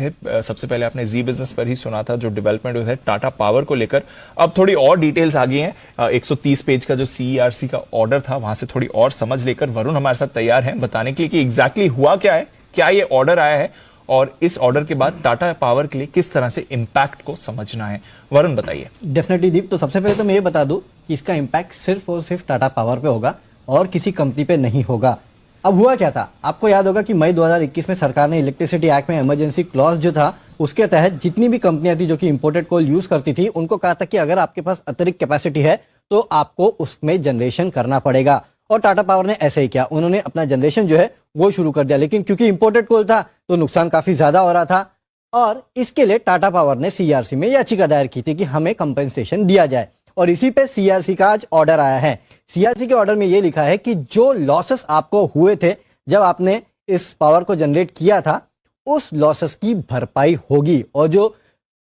थे। सबसे पहले आपने जी बिजनेस पर ही सुना था जो डेवलपमेंट हुआ है टाटा पावर को लेकर। अब थोड़ी और डिटेल्स आ गई हैं। 130 पेज का जो सीईआरसी का ऑर्डर था वहां से थोड़ी और समझ लेकर वरुण हमारे साथ तैयार हैं बताने के लिए कि एग्जैक्टली हुआ क्या है, क्या ये ऑर्डर आया है और इस ऑर्डर के बाद टाटा पावर के लिए किस तरह से इंपैक्ट को समझना है। वरुण बताइए। डेफिनेटली दीप, तो सबसे पहले तो मैं ये बता दूं कि इसका इंपैक्ट सिर्फ और सिर्फ टाटा पावर पे होगा और किसी कंपनी पे नहीं होगा। अब हुआ क्या था, आपको याद होगा कि मई 2021 में सरकार ने इलेक्ट्रिसिटी एक्ट में इमरजेंसी क्लॉज जो था उसके तहत जितनी भी कंपनियां थी जो कि इंपोर्टेड कोल यूज करती थी उनको कहा था कि अगर आपके पास अतिरिक्त कैपेसिटी है तो आपको उसमें जनरेशन करना पड़ेगा। और टाटा पावर ने ऐसे ही किया, उन्होंने अपना जनरेशन जो है वो शुरू कर दिया। लेकिन क्योंकि इंपोर्टेड कोल था तो नुकसान काफी ज्यादा हो रहा था और इसके लिए टाटा पावर ने सीईआरसी में याचिका दायर की थी कि हमें कंपेंसेशन दिया जाए। और इसी पे सीईआरसी का आज ऑर्डर आया है। सीईआरसी के ऑर्डर में यह लिखा है कि जो लॉसेस आपको हुए थे जब आपने इस पावर को जनरेट किया था उस लॉसेस की भरपाई होगी और जो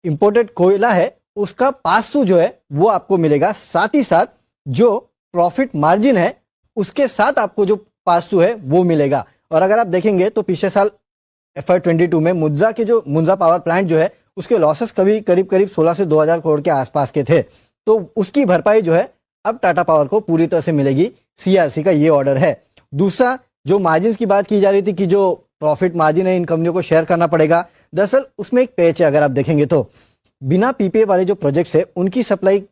इंपोर्टेड कोयला है उसका पास थ्रू जो है वो आपको मिलेगा। साथ ही साथ जो प्रॉफिट मार्जिन है उसके साथ आपको जो पास थ्रू है वो मिलेगा। और अगर आप देखेंगे तो पिछले साल FY22 में मुंद्रा पावर प्लांट जो है उसके लॉसेस करीब 16 से 2000 करोड़ के आसपास के थे, तो उसकी भरपाई जो है अब टाटा पावर को पूरी तरह से मिलेगी। सीईआरसी का ये ऑर्डर है। दूसरा, जो मार्जिन की बात की जा रही थी कि जो प्रॉफिट मार्जिन है इन कंपनियों को शेयर करना पड़ेगा, दरअसल उसमें एक पेच है। अगर आप देखेंगे तो बिना पीपीए वाले जो प्रोजेक्ट्स है उनकी सप्लाई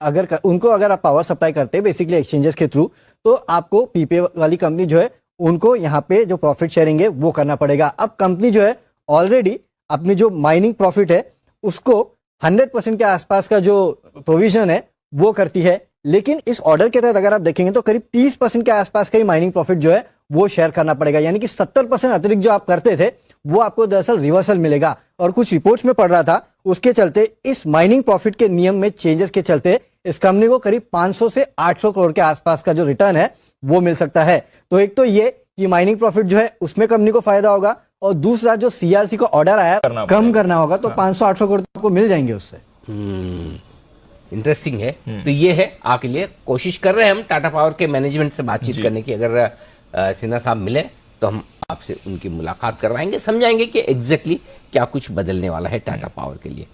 अगर आप पावर सप्लाई करते हैं बेसिकली एक्सचेंजेस के थ्रू, तो आपको पीपीए वाली कंपनी जो है उनको यहाँ पे जो प्रॉफिट शेयरिंग है वो करना पड़ेगा। अब कंपनी जो है ऑलरेडी अपनी जो माइनिंग प्रॉफिट है उसको 100% के आसपास का जो प्रोविजन है वो करती है, लेकिन इस ऑर्डर के तहत अगर आप देखेंगे तो करीब 30% के आसपास का ही माइनिंग प्रॉफिट जो है वो शेयर करना पड़ेगा। यानी कि 70% अतिरिक्त जो आप करते थे वो आपको दरअसल रिवर्सल मिलेगा। और कुछ रिपोर्ट्स में पढ़ रहा था उसके चलते इस माइनिंग प्रॉफिट के नियम में चेंजेस के चलते इस कंपनी को करीब 500 से 800 करोड़ के आसपास का जो रिटर्न है वो मिल सकता है। तो एक तो ये कि माइनिंग प्रॉफिट जो है उसमें कंपनी को फायदा होगा और दूसरा जो सीईआरसी का ऑर्डर आया कम करना होगा तो 500-800 करोड़ आपको मिल जाएंगे उससे। इंटरेस्टिंग है। तो ये है आपके लिए, कोशिश कर रहे हैं हम टाटा पावर के मैनेजमेंट से बातचीत करने की। अगर सिन्हा साहब मिले तो हम आपसे उनकी मुलाकात करवाएंगे, समझाएंगे कि एग्जैक्टली क्या कुछ बदलने वाला है टाटा पावर के लिए।